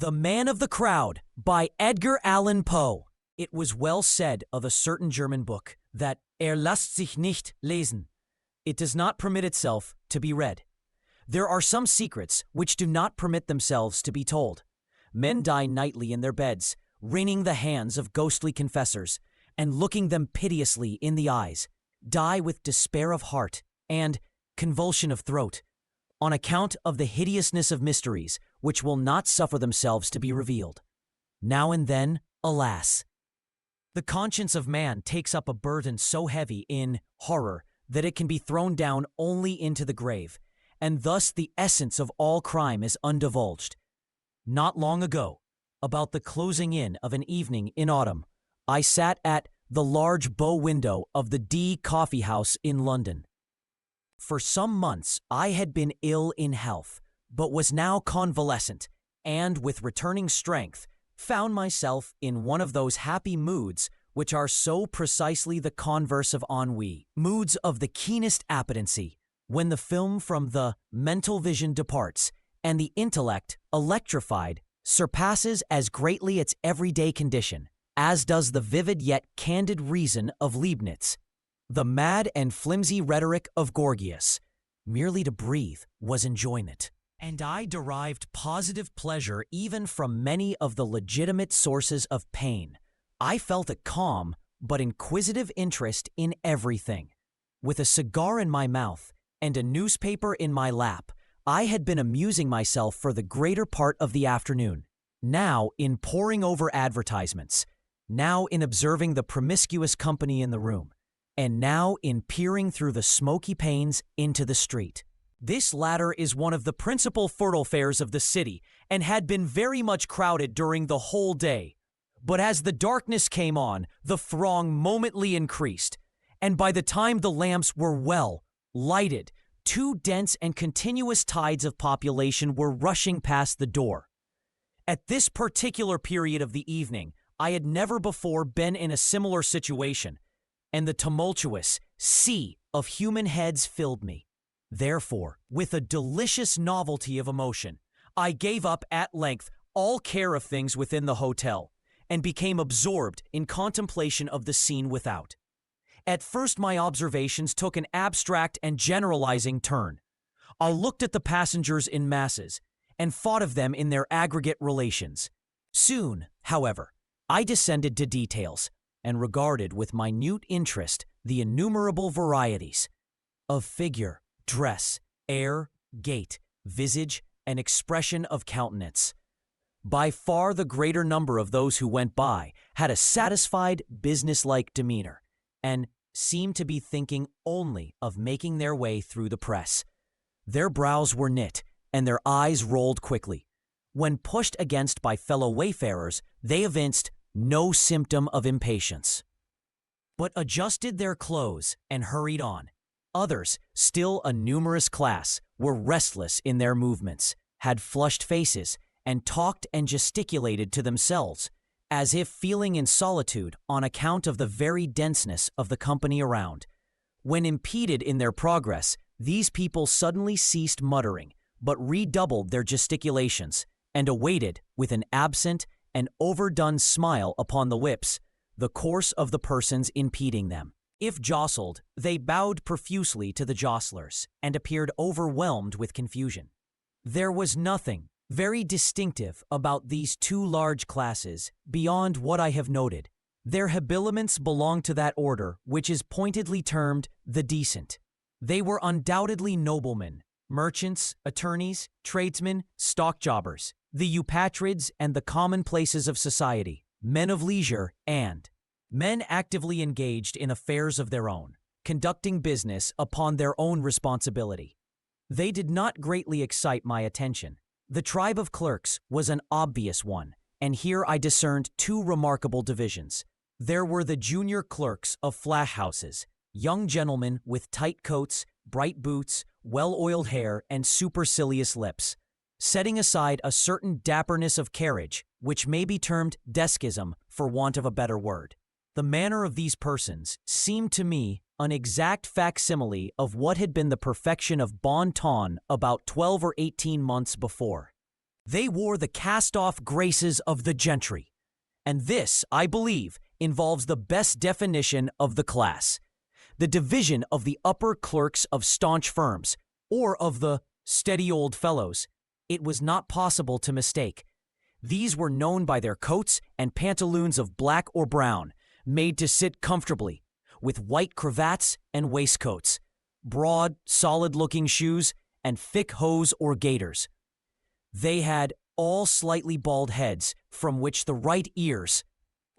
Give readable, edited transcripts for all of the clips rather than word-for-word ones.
The Man of the Crowd by Edgar Allan Poe. It was well said of a certain German book that lässt sich nicht lesen. It does not permit itself to be read. There are some secrets which do not permit themselves to be told. Men die nightly in their beds, wringing the hands of ghostly confessors, and looking them piteously in the eyes, die with despair of heart and convulsion of throat, on account of the hideousness of mysteries which will not suffer themselves to be revealed. Now and then, alas! The conscience of man takes up a burden so heavy in horror that it can be thrown down only into the grave, and thus the essence of all crime is undivulged. Not long ago, about the closing in of an evening in autumn, I sat at the large bow window of the D Coffee House in London. For some months I had been ill in health, but was now convalescent, and with returning strength, found myself in one of those happy moods which are so precisely the converse of ennui, moods of the keenest appetency, when the film from the mental vision departs, and the intellect, electrified, surpasses as greatly its everyday condition, as does the vivid yet candid reason of Leibniz. The mad and flimsy rhetoric of Gorgias. Merely to breathe was enjoyment. And I derived positive pleasure even from many of the legitimate sources of pain. I felt a calm but inquisitive interest in everything. With a cigar in my mouth and a newspaper in my lap, I had been amusing myself for the greater part of the afternoon, now in poring over advertisements, now in observing the promiscuous company in the room, and now in peering through the smoky panes into the street. This latter is one of the principal thoroughfares of the city, and had been very much crowded during the whole day. But as the darkness came on, the throng momently increased, and by the time the lamps were well lighted, two dense and continuous tides of population were rushing past the door. At this particular period of the evening, I had never before been in a similar situation, and the tumultuous sea of human heads filled me. Therefore, with a delicious novelty of emotion, I gave up at length all care of things within the hotel, and became absorbed in contemplation of the scene without. At first my observations took an abstract and generalizing turn. I looked at the passengers in masses, and thought of them in their aggregate relations. Soon, however, I descended to details, and regarded with minute interest the innumerable varieties of figure, dress, air, gait, visage, and expression of countenance. By far the greater number of those who went by had a satisfied, businesslike demeanor, and seemed to be thinking only of making their way through the press. Their brows were knit, and their eyes rolled quickly. When pushed against by fellow wayfarers, they evinced no symptom of impatience, but adjusted their clothes and hurried on. Others, still a numerous class, were restless in their movements, had flushed faces, and talked and gesticulated to themselves, as if feeling in solitude on account of the very denseness of the company around. When impeded in their progress, these people suddenly ceased muttering, but redoubled their gesticulations, and awaited, with an absent and overdone smile upon the lips, the course of the persons impeding them. If jostled, they bowed profusely to the jostlers, and appeared overwhelmed with confusion. There was nothing very distinctive about these two large classes beyond what I have noted. Their habiliments belonged to that order which is pointedly termed the decent. They were undoubtedly noblemen, merchants, attorneys, tradesmen, stock-jobbers, the eupatrids and the commonplaces of society, men of leisure, and men actively engaged in affairs of their own, conducting business upon their own responsibility. They did not greatly excite my attention. The tribe of clerks was an obvious one, and here I discerned two remarkable divisions. There were the junior clerks of flash houses, young gentlemen with tight coats, bright boots, well-oiled hair, and supercilious lips. Setting aside a certain dapperness of carriage, which may be termed deskism for want of a better word, the manner of these persons seemed to me an exact facsimile of what had been the perfection of bon ton about 12 or 18 months before. They wore the cast-off graces of the gentry. And this, I believe, involves the best definition of the class. The division of the upper clerks of staunch firms, or of the steady old fellows. It was not possible to mistake. These were known by their coats and pantaloons of black or brown, made to sit comfortably, with white cravats and waistcoats, broad, solid-looking shoes, and thick hose or gaiters. They had all slightly bald heads, from which the right ears,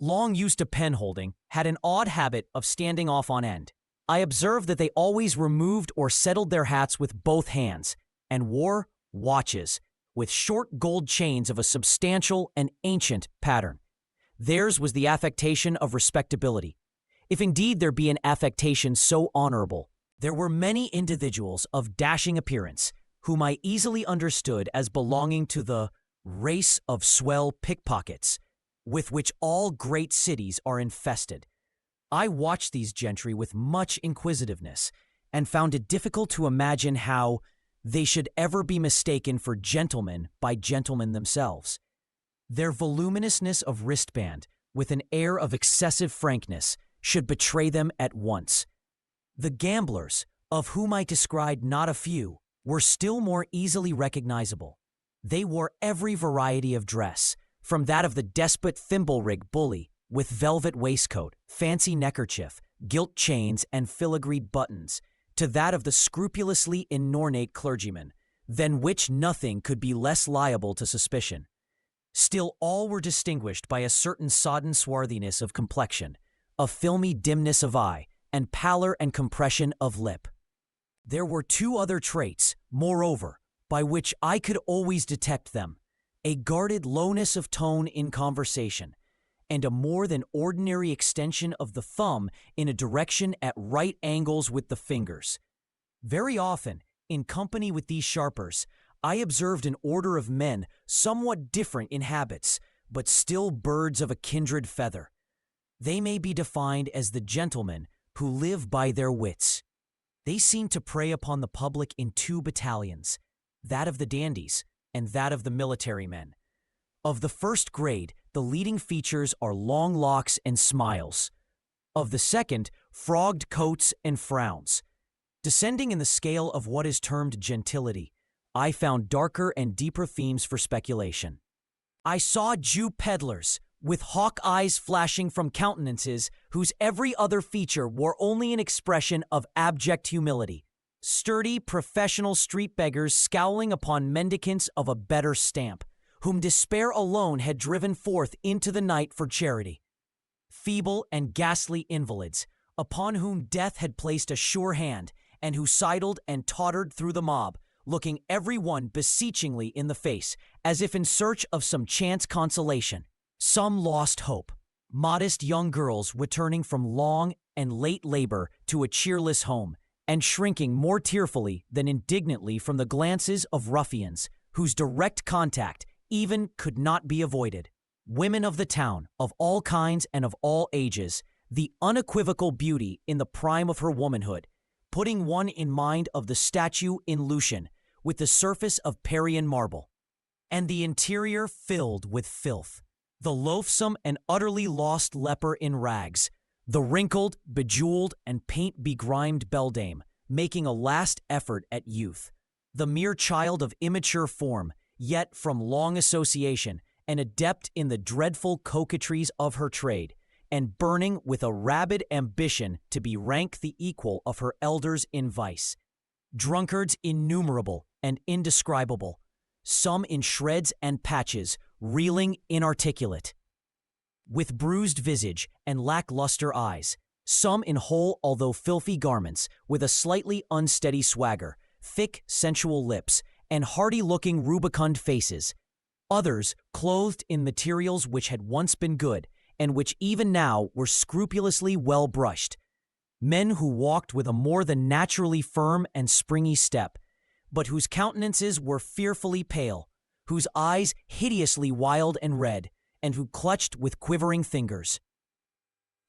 long used to pen-holding, had an odd habit of standing off on end. I observed that they always removed or settled their hats with both hands, and wore watches, with short gold chains of a substantial and ancient pattern. Theirs was the affectation of respectability, if indeed there be an affectation so honorable. There were many individuals of dashing appearance, whom I easily understood as belonging to the race of swell pickpockets, with which all great cities are infested. I watched these gentry with much inquisitiveness, and found it difficult to imagine how they should ever be mistaken for gentlemen by gentlemen themselves. Their voluminousness of wristband, with an air of excessive frankness, should betray them at once. The gamblers, of whom I descried not a few, were still more easily recognizable. They wore every variety of dress, from that of the despot thimble-rig bully, with velvet waistcoat, fancy neckerchief, gilt chains, and filigreed buttons, to that of the scrupulously inornate clergyman, than which nothing could be less liable to suspicion. Still all were distinguished by a certain sodden swarthiness of complexion, a filmy dimness of eye, and pallor and compression of lip. There were two other traits, moreover, by which I could always detect them: a guarded lowness of tone in conversation, and a more than ordinary extension of the thumb in a direction at right angles with the fingers. Very often, in company with these sharpers, I observed an order of men somewhat different in habits, but still birds of a kindred feather. They may be defined as the gentlemen who live by their wits. They seem to prey upon the public in two battalions, that of the dandies and that of the military men. Of the first grade, the leading features are long locks and smiles. Of the second, frogged coats and frowns. Descending in the scale of what is termed gentility, I found darker and deeper themes for speculation. I saw Jew peddlers, with hawk eyes flashing from countenances whose every other feature wore only an expression of abject humility. Sturdy, professional street beggars scowling upon mendicants of a better stamp, whom despair alone had driven forth into the night for charity. Feeble and ghastly invalids, upon whom death had placed a sure hand, and who sidled and tottered through the mob, looking every one beseechingly in the face, as if in search of some chance consolation. Some lost hope. Modest young girls returning from long and late labor to a cheerless home, and shrinking more tearfully than indignantly from the glances of ruffians, whose direct contact even could not be avoided. Women of the town, of all kinds and of all ages, the unequivocal beauty in the prime of her womanhood, putting one in mind of the statue in Lucian, with the surface of Parian marble, and the interior filled with filth. The loathsome and utterly lost leper in rags, the wrinkled, bejeweled, and paint-begrimed beldame, making a last effort at youth, the mere child of immature form, yet from long association, an adept in the dreadful coquetries of her trade, and burning with a rabid ambition to be rank the equal of her elders in vice. Drunkards innumerable and indescribable, some in shreds and patches, reeling inarticulate, with bruised visage and lackluster eyes, some in whole although filthy garments, with a slightly unsteady swagger, thick sensual lips, and hardy-looking rubicund faces, others clothed in materials which had once been good, and which even now were scrupulously well brushed, men who walked with a more than naturally firm and springy step, but whose countenances were fearfully pale, whose eyes hideously wild and red, and who clutched with quivering fingers,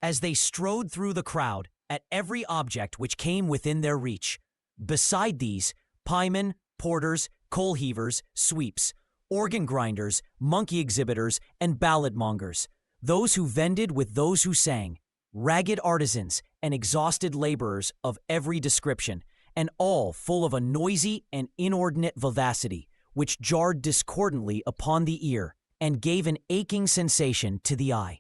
as they strode through the crowd, at every object which came within their reach. Beside these, piemen, porters, coal heavers, sweeps, organ grinders, monkey exhibitors, and ballad mongers, those who vended with those who sang, ragged artisans and exhausted laborers of every description, and all full of a noisy and inordinate vivacity, which jarred discordantly upon the ear and gave an aching sensation to the eye.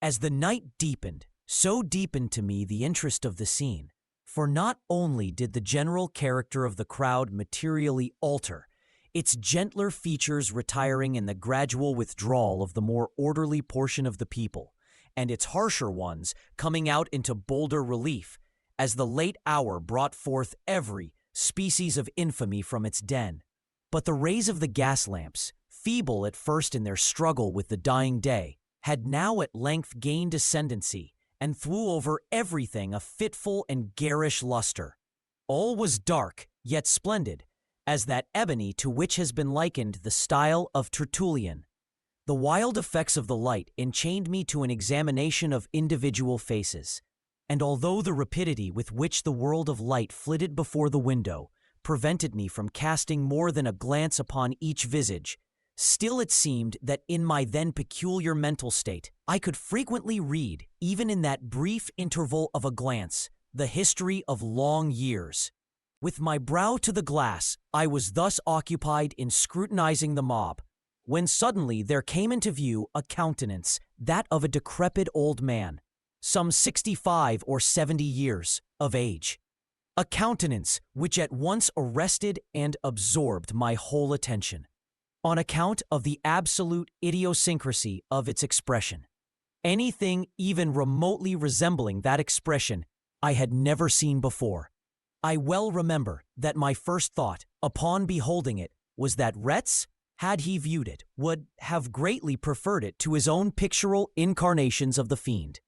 As the night deepened, so deepened to me the interest of the scene, for not only did the general character of the crowd materially alter, its gentler features retiring in the gradual withdrawal of the more orderly portion of the people, and its harsher ones coming out into bolder relief, as the late hour brought forth every species of infamy from its den. But the rays of the gas lamps, feeble at first in their struggle with the dying day, had now at length gained ascendancy, and threw over everything a fitful and garish luster. All was dark, yet splendid, as that ebony to which has been likened the style of Tertullian. The wild effects of the light enchained me to an examination of individual faces, and although the rapidity with which the world of light flitted before the window prevented me from casting more than a glance upon each visage, still it seemed that in my then peculiar mental state I could frequently read, even in that brief interval of a glance, the history of long years. With my brow to the glass, I was thus occupied in scrutinizing the mob, when suddenly there came into view a countenance, that of a decrepit old man, some 65 or 70 years of age. A countenance which at once arrested and absorbed my whole attention, on account of the absolute idiosyncrasy of its expression. Anything even remotely resembling that expression I had never seen before. I well remember that my first thought, upon beholding it, was that Retz, had he viewed it, would have greatly preferred it to his own pictorial incarnations of the fiend.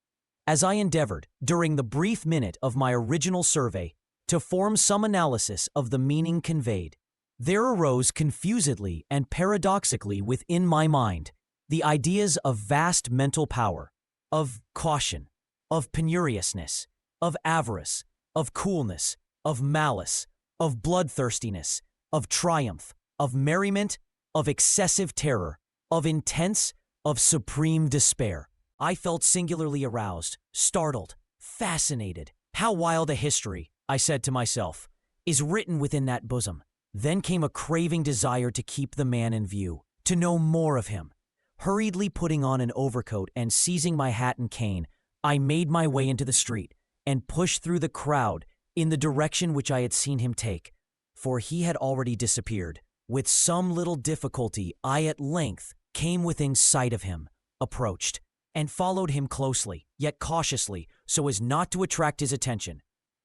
As I endeavored, during the brief minute of my original survey, to form some analysis of the meaning conveyed, there arose confusedly and paradoxically within my mind the ideas of vast mental power, of caution, of penuriousness, of avarice, of coolness, of malice, of bloodthirstiness, of triumph, of merriment, of excessive terror, of intense, of supreme despair. I felt singularly aroused, startled, fascinated. How wild a history, I said to myself, is written within that bosom. Then came a craving desire to keep the man in view, to know more of him. Hurriedly putting on an overcoat and seizing my hat and cane, I made my way into the street and pushed through the crowd in the direction which I had seen him take, for he had already disappeared. With some little difficulty, I at length came within sight of him, approached, and followed him closely, yet cautiously, so as not to attract his attention.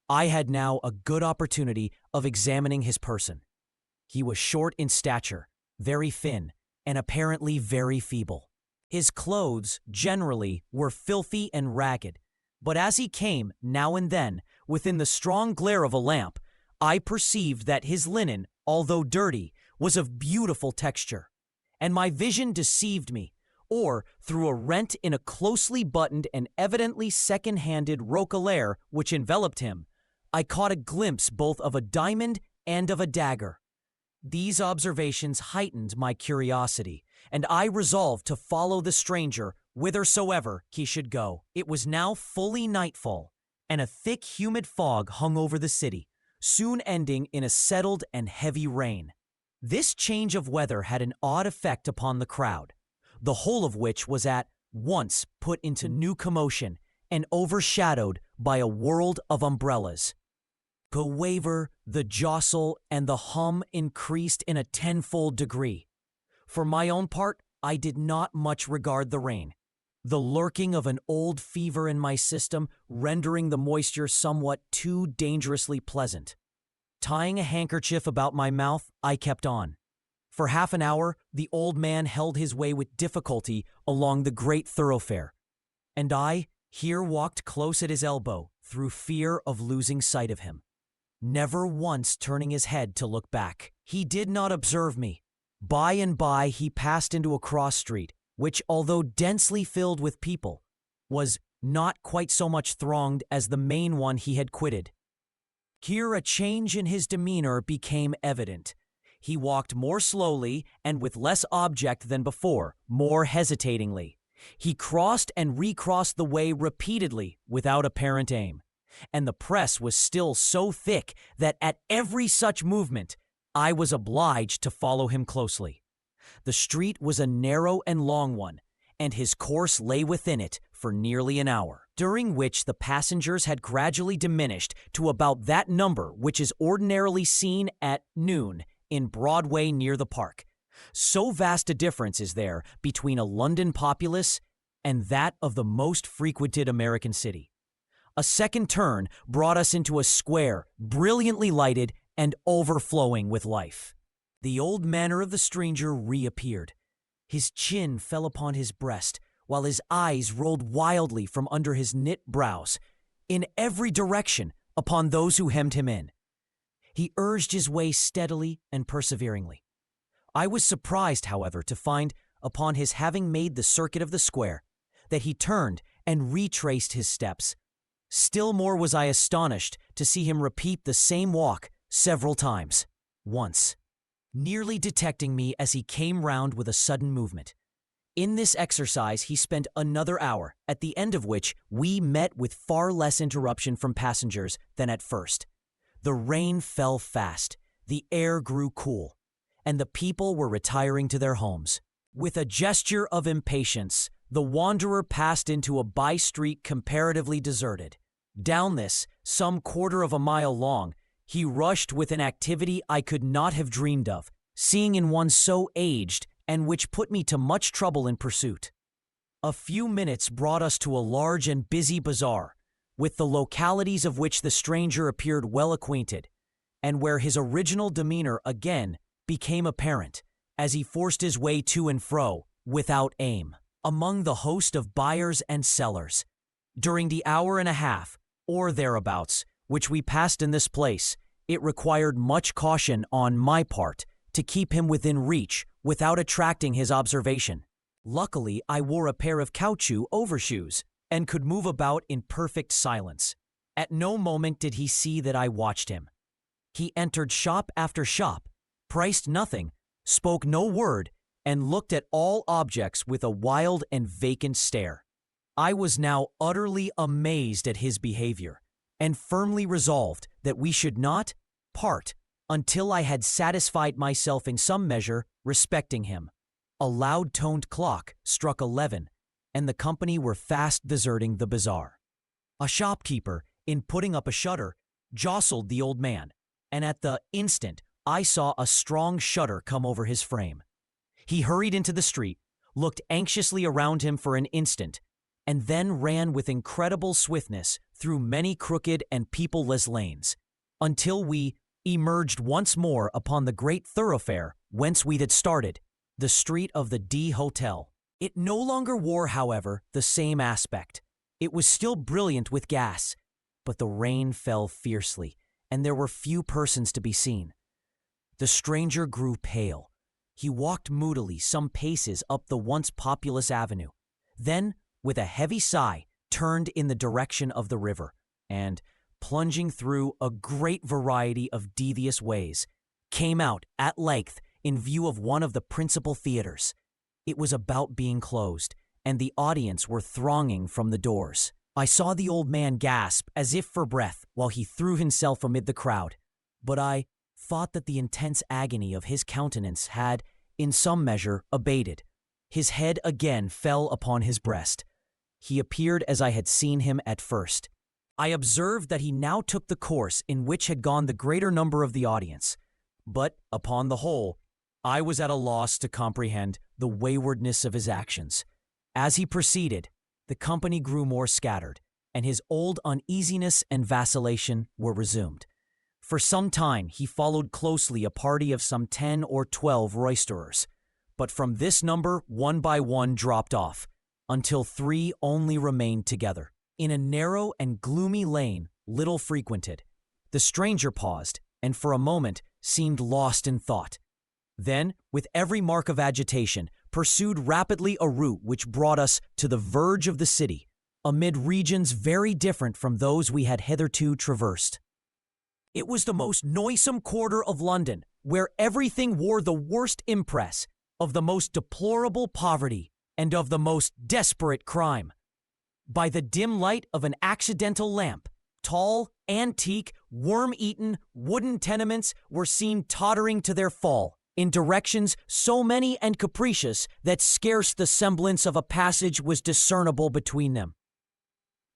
I had now a good opportunity of examining his person. He was short in stature, very thin, and apparently very feeble. His clothes, generally, were filthy and ragged, but as he came, now and then, within the strong glare of a lamp, I perceived that his linen, although dirty, was of beautiful texture, and my vision deceived me, or through a rent in a closely buttoned and evidently second-handed roquelaire which enveloped him, I caught a glimpse both of a diamond and of a dagger. These observations heightened my curiosity, and I resolved to follow the stranger whithersoever he should go. It was now fully nightfall, and a thick, humid fog hung over the city, soon ending in a settled and heavy rain. This change of weather had an odd effect upon the crowd, the whole of which was at once put into new commotion and overshadowed by a world of umbrellas. The waver, the jostle, and the hum increased in a tenfold degree. For my own part, I did not much regard the rain, the lurking of an old fever in my system rendering the moisture somewhat too dangerously pleasant. Tying a handkerchief about my mouth, I kept on. For half an hour, the old man held his way with difficulty along the great thoroughfare, and I here walked close at his elbow through fear of losing sight of him, never once turning his head to look back. He did not observe me. By and by he passed into a cross street, which, although densely filled with people, was not quite so much thronged as the main one he had quitted. Here a change in his demeanor became evident. He walked more slowly and with less object than before, more hesitatingly. He crossed and recrossed the way repeatedly without apparent aim. And the press was still so thick that at every such movement, I was obliged to follow him closely. The street was a narrow and long one, and his course lay within it for nearly an hour, during which the passengers had gradually diminished to about that number which is ordinarily seen at noon in Broadway near the park. So vast a difference is there between a London populace and that of the most frequented American city. A second turn brought us into a square brilliantly lighted and overflowing with life. The old manner of the stranger reappeared. His chin fell upon his breast, while his eyes rolled wildly from under his knit brows, in every direction upon those who hemmed him in. He urged his way steadily and perseveringly. I was surprised, however, to find, upon his having made the circuit of the square, that he turned and retraced his steps. Still more was I astonished to see him repeat the same walk several times. Once, nearly detecting me as he came round with a sudden movement. In this exercise he spent another hour, at the end of which we met with far less interruption from passengers than at first. The rain fell fast, the air grew cool, and the people were retiring to their homes. With a gesture of impatience, the wanderer passed into a by-street comparatively deserted. Down this, some quarter of a mile long, he rushed with an activity I could not have dreamed of, seeing in one so aged, and which put me to much trouble in pursuit. A few minutes brought us to a large and busy bazaar, with the localities of which the stranger appeared well acquainted, and where his original demeanor again became apparent, as he forced his way to and fro, without aim, among the host of buyers and sellers. During the hour and a half, or thereabouts, which we passed in this place, it required much caution on my part to keep him within reach without attracting his observation. Luckily, I wore a pair of caoutchouc overshoes and could move about in perfect silence. At no moment did he see that I watched him. He entered shop after shop, priced nothing, spoke no word, and looked at all objects with a wild and vacant stare. I was now utterly amazed at his behavior, and firmly resolved that we should not part until I had satisfied myself in some measure respecting him. A loud-toned clock struck 11, and the company were fast deserting the bazaar. A shopkeeper, in putting up a shutter, jostled the old man, and at the instant I saw a strong shudder come over his frame. He hurried into the street, looked anxiously around him for an instant, and then ran with incredible swiftness through many crooked and people-less lanes, until we emerged once more upon the great thoroughfare whence we had started, the street of the D Hotel. It no longer wore, however, the same aspect. It was still brilliant with gas, but the rain fell fiercely, and there were few persons to be seen. The stranger grew pale. He walked moodily some paces up the once populous avenue, then, with a heavy sigh, turned in the direction of the river, and, plunging through a great variety of devious ways, came out, at length, in view of one of the principal theaters. It was about being closed, and the audience were thronging from the doors. I saw the old man gasp as if for breath while he threw himself amid the crowd, but I thought that the intense agony of his countenance had, in some measure, abated. His head again fell upon his breast. He appeared as I had seen him at first. I observed that he now took the course in which had gone the greater number of the audience, but, upon the whole, I was at a loss to comprehend the waywardness of his actions. As he proceeded, the company grew more scattered, and his old uneasiness and vacillation were resumed. For some time he followed closely a party of some 10 or 12 roisterers, but from this number one by one dropped off, until 3 only remained together. In a narrow and gloomy lane, little frequented, the stranger paused, and for a moment seemed lost in thought. Then, with every mark of agitation, pursued rapidly a route which brought us to the verge of the city, amid regions very different from those we had hitherto traversed. It was the most noisome quarter of London, where everything wore the worst impress of the most deplorable poverty and of the most desperate crime. By the dim light of an accidental lamp, tall, antique, worm-eaten wooden tenements were seen tottering to their fall in directions so many and capricious that scarce the semblance of a passage was discernible between them.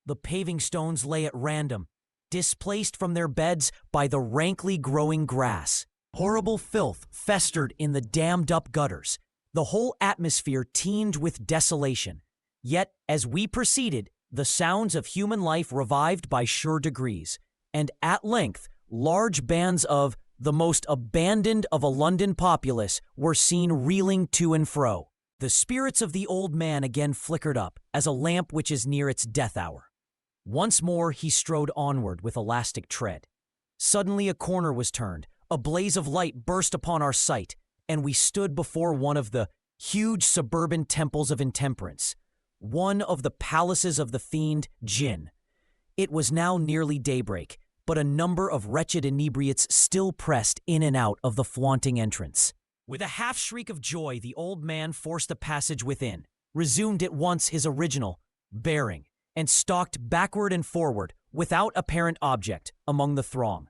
The paving stones lay at random, displaced from their beds by the rankly growing grass. Horrible filth festered in the dammed-up gutters. The whole atmosphere teemed with desolation. Yet, as we proceeded, the sounds of human life revived by sure degrees, and at length large bands of the most abandoned of a London populace were seen reeling to and fro. The spirits of the old man again flickered up, as a lamp which is near its death hour. Once more he strode onward with elastic tread. Suddenly a corner was turned, a blaze of light burst upon our sight, and we stood before one of the huge suburban temples of intemperance, one of the palaces of the fiend Jinn. It was now nearly daybreak, but a number of wretched inebriates still pressed in and out of the flaunting entrance. With a half-shriek of joy, the old man forced a passage within, resumed at once his original bearing, and stalked backward and forward, without apparent object, among the throng.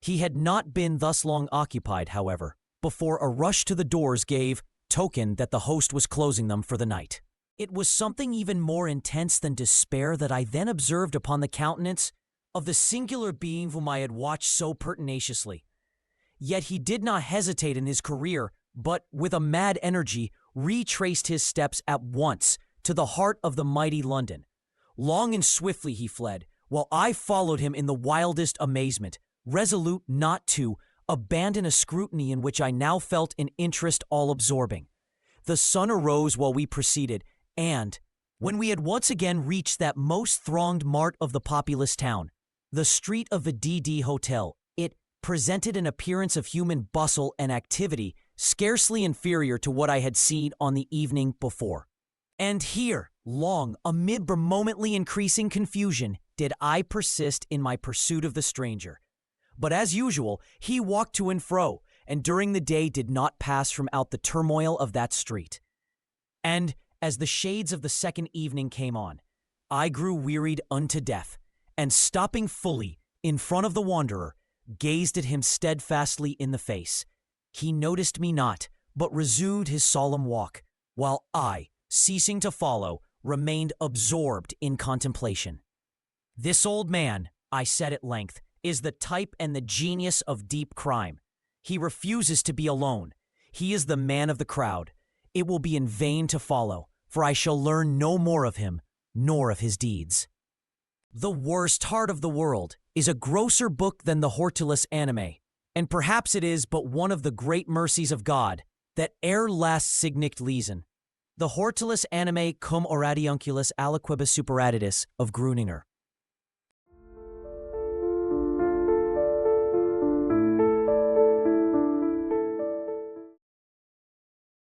He had not been thus long occupied, however, before a rush to the doors gave token that the host was closing them for the night. It was something even more intense than despair that I then observed upon the countenance of the singular being whom I had watched so pertinaciously. Yet he did not hesitate in his career, but, with a mad energy, retraced his steps at once to the heart of the mighty London. Long and swiftly he fled, while I followed him in the wildest amazement, resolute not to abandon a scrutiny in which I now felt an interest all-absorbing. The sun arose while we proceeded, and, when we had once again reached that most thronged mart of the populous town, the street of the D.D. Hotel, it presented an appearance of human bustle and activity scarcely inferior to what I had seen on the evening before. And here, long, amid the momently increasing confusion, did I persist in my pursuit of the stranger. But as usual, he walked to and fro, and during the day did not pass from out the turmoil of that street. And, as the shades of the second evening came on, I grew wearied unto death, and stopping fully in front of the wanderer, gazed at him steadfastly in the face. He noticed me not, but resumed his solemn walk, while I, ceasing to follow, remained absorbed in contemplation. "This old man," I said at length, "is the type and the genius of deep crime. He refuses to be alone. He is the man of the crowd. It will be in vain to follow, for I shall learn no more of him, nor of his deeds." The Worst Heart of the World is a grosser book than the Hortulus Anime, and perhaps it is but one of the great mercies of God that er last signict lesen. The Hortulus Anime cum oratiunculus aliquibus superadditus of Gruninger.